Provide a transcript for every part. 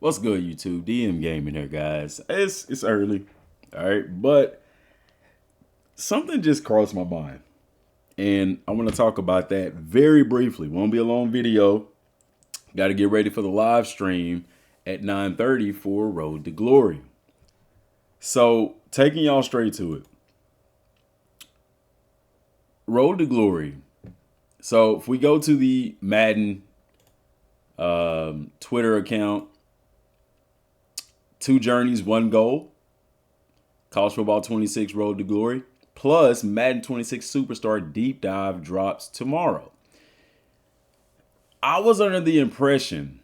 What's good, YouTube? DM Gaming here, guys. It's early, all right, but something just crossed my mind, and I want to talk about that very briefly. Won't be a long video. Got to get ready for the live stream at 9:30 for Road to Glory. So, taking y'all straight to it, Road to Glory. So, if we go to the Madden Twitter account, 2 journeys, 1 goal. College Football 26 Road to Glory. Plus, Madden 26 Superstar Deep Dive drops tomorrow. I was under the impression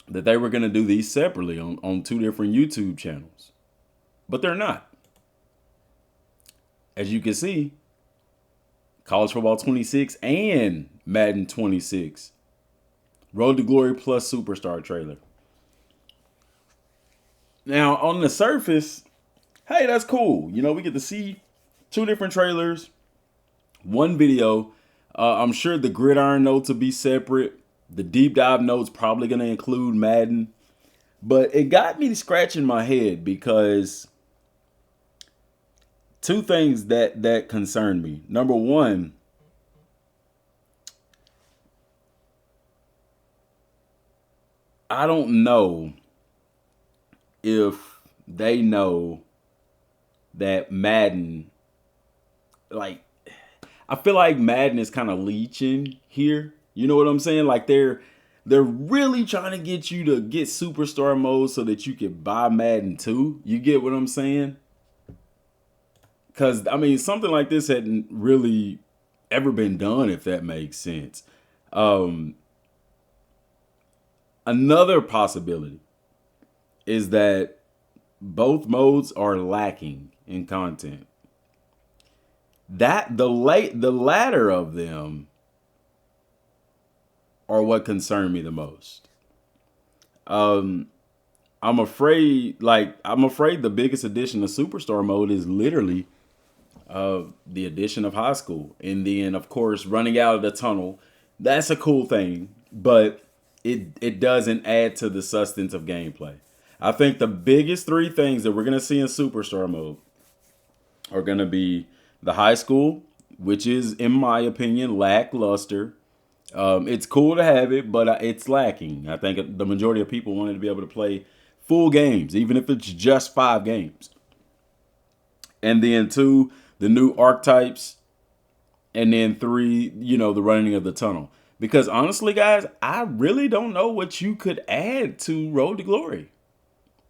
that they were going to do these separately on 2 different YouTube channels. But they're not. As you can see, College Football 26 and Madden 26 Road to Glory plus Superstar trailer. Now, on the surface, hey, that's cool. You know, we get to see 2 different trailers, 1 video. I'm sure the gridiron notes will be separate. The deep dive notes probably going to include Madden. But it got me scratching my head because 2 things that concerned me. Number 1, I don't know if they know that Madden, like, I feel like Madden is kind of leeching here. You know what I'm saying? Like they're really trying to get you to get superstar mode so that you can buy Madden 2. You get what I'm saying? Because, I mean, something like this hadn't really ever been done, if that makes sense. Another possibility is that both modes are lacking in content. That the latter of them are what concern me the most. I'm afraid the biggest addition to Superstar mode is literally the addition of high school, and then of course running out of the tunnel. That's a cool thing, but it doesn't add to the substance of gameplay. I think the biggest 3 things that we're gonna see in Superstar mode are gonna be the high school, which is, in my opinion, lackluster. It's cool to have it, but it's lacking. I think the majority of people wanted to be able to play full games, even if it's just 5 games. And then 2, the new archetypes. And then 3, the running of the tunnel. Because honestly, guys, I really don't know what you could add to Road to Glory.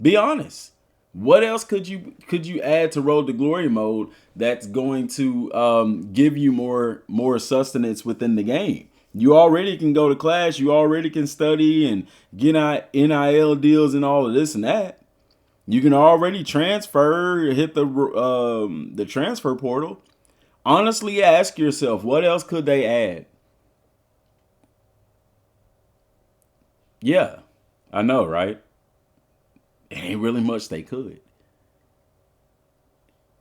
Be honest. What else could you add to Road to Glory mode that's going to give you more sustenance within the game? You already can go to class. You already can study and get NIL deals and all of this and that. You can already transfer, hit the transfer portal. Honestly, ask yourself, what else could they add? Yeah, I know, right? It ain't really much they could.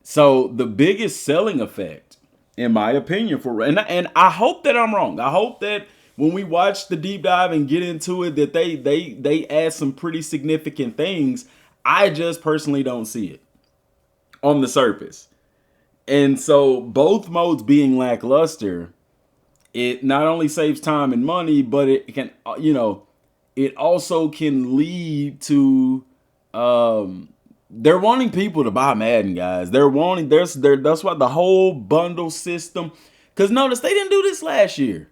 So the biggest selling effect, in my opinion, and I hope that I'm wrong. I hope that when we watch the deep dive and get into it, that they add some pretty significant things. I just personally don't see it on the surface. And so both modes being lackluster, it not only saves time and money, but it can, it also can lead to they're wanting people to buy Madden, guys. They're wanting that's why the whole bundle system. Because notice they didn't do this last year.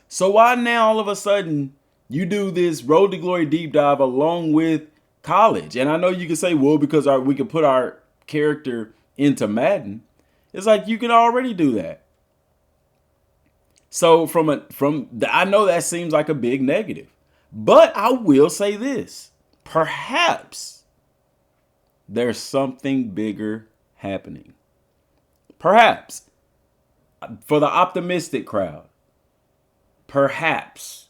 So why now all of a sudden you do this Road to Glory deep dive along with college? And I know you can say, well, because we can put our character into Madden. It's like you can already do that. So I know that seems like a big negative, but I will say this: perhaps there's something bigger happening. Perhaps for the optimistic crowd, perhaps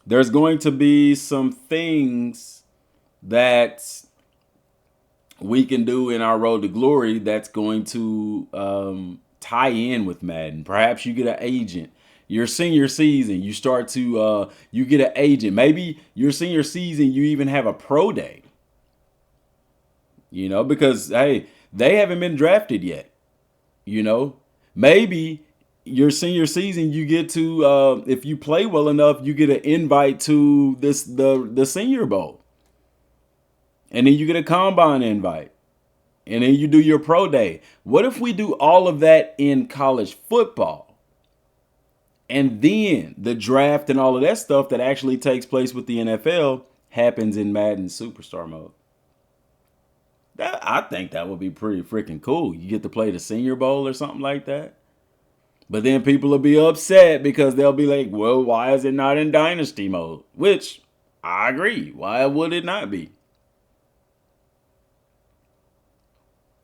there's going to be some things that we can do in our Road to Glory that's going to tie in with Madden. Perhaps you get an agent. Your senior season, you start to you get an agent. Maybe your senior season, you even have a pro day. You know, because hey, they haven't been drafted yet. You know, maybe your senior season, you get to if you play well enough, you get an invite to the Senior Bowl, and then you get a combine invite, and then you do your pro day. What if we do all of that in college football? And then the draft and all of that stuff that actually takes place with the NFL happens in Madden Superstar mode. I think that would be pretty freaking cool. You get to play the Senior Bowl or something like that. But then people will be upset because they'll be like, well, why is it not in Dynasty mode? Which I agree. Why would it not be?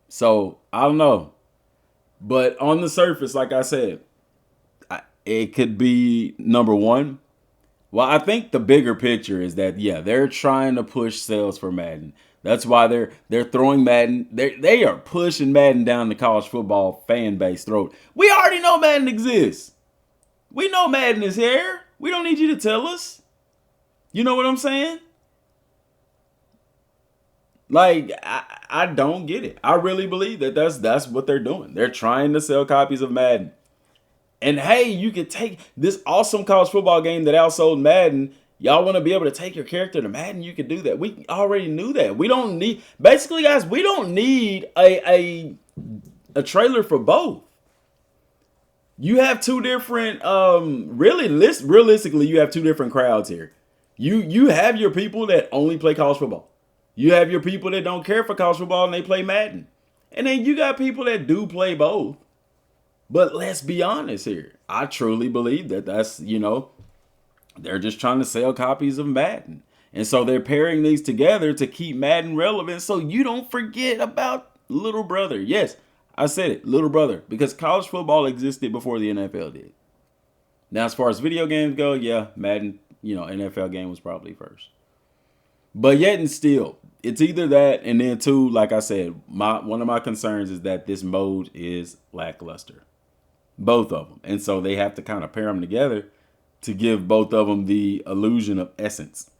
So I don't know. But on the surface, like I said, it could be number one. Well, I think the bigger picture is that yeah, they're trying to push sales for Madden. That's why they're throwing Madden. They are pushing Madden down the college football fan base throat. We already know Madden exists. We know Madden is here. We don't need you to tell us. You know what I'm saying? Like I don't get it. I really believe that that's what they're doing. They're trying to sell copies of Madden. And hey, you could take this awesome college football game that outsold Madden. Y'all want to be able to take your character to Madden? You could do that. We already knew that. We don't need, basically, guys, we don't need a trailer for both. You have two different, realistically, you have two different crowds here. You have your people that only play college football. You have your people that don't care for college football and they play Madden. And then you got people that do play both. But let's be honest here. I truly believe that that's, they're just trying to sell copies of Madden. And so they're pairing these together to keep Madden relevant so you don't forget about little brother. Yes, I said it, little brother, because college football existed before the NFL did. Now, as far as video games go, yeah, Madden, NFL game was probably first. But yet and still, it's either that and then two, like I said, one of my concerns is that this mode is lackluster. Both of them. And so they have to kind of pair them together to give both of them the illusion of essence.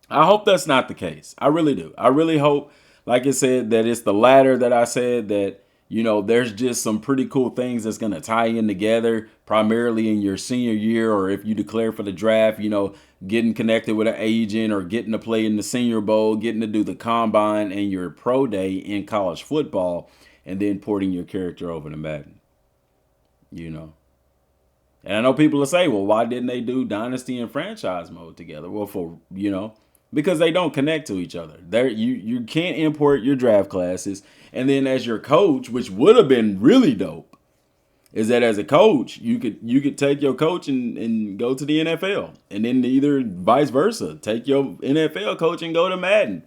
I hope that's not the case. I really do. I really hope, like I said, that it's the latter that I said, that, there's just some pretty cool things that's going to tie in together, primarily in your senior year, or if you declare for the draft, getting connected with an agent or getting to play in the Senior Bowl, getting to do the combine and your pro day in college football, and then porting your character over to Madden. And I know people will say, well, why didn't they do Dynasty and franchise mode together? Well, because they don't connect to each other. You can't import your draft classes. And then as your coach, which would have been really dope, is that as a coach, you could take your coach and go to the NFL. And then either vice versa, take your NFL coach and go to Madden.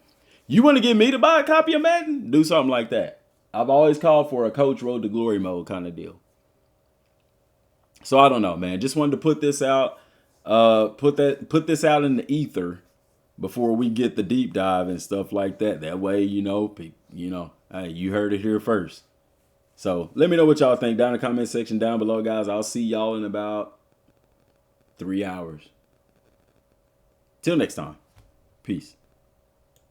You want to get me to buy a copy of Madden? Do something like that. I've always called for a coach road to glory mode kind of deal. So I don't know, man. Just wanted to put this out, put this out in the ether before we get the deep dive and stuff like that. That way, hey, you heard it here first. So let me know what y'all think down in the comment section down below, guys. I'll see y'all in about 3 hours. Till next time. Peace.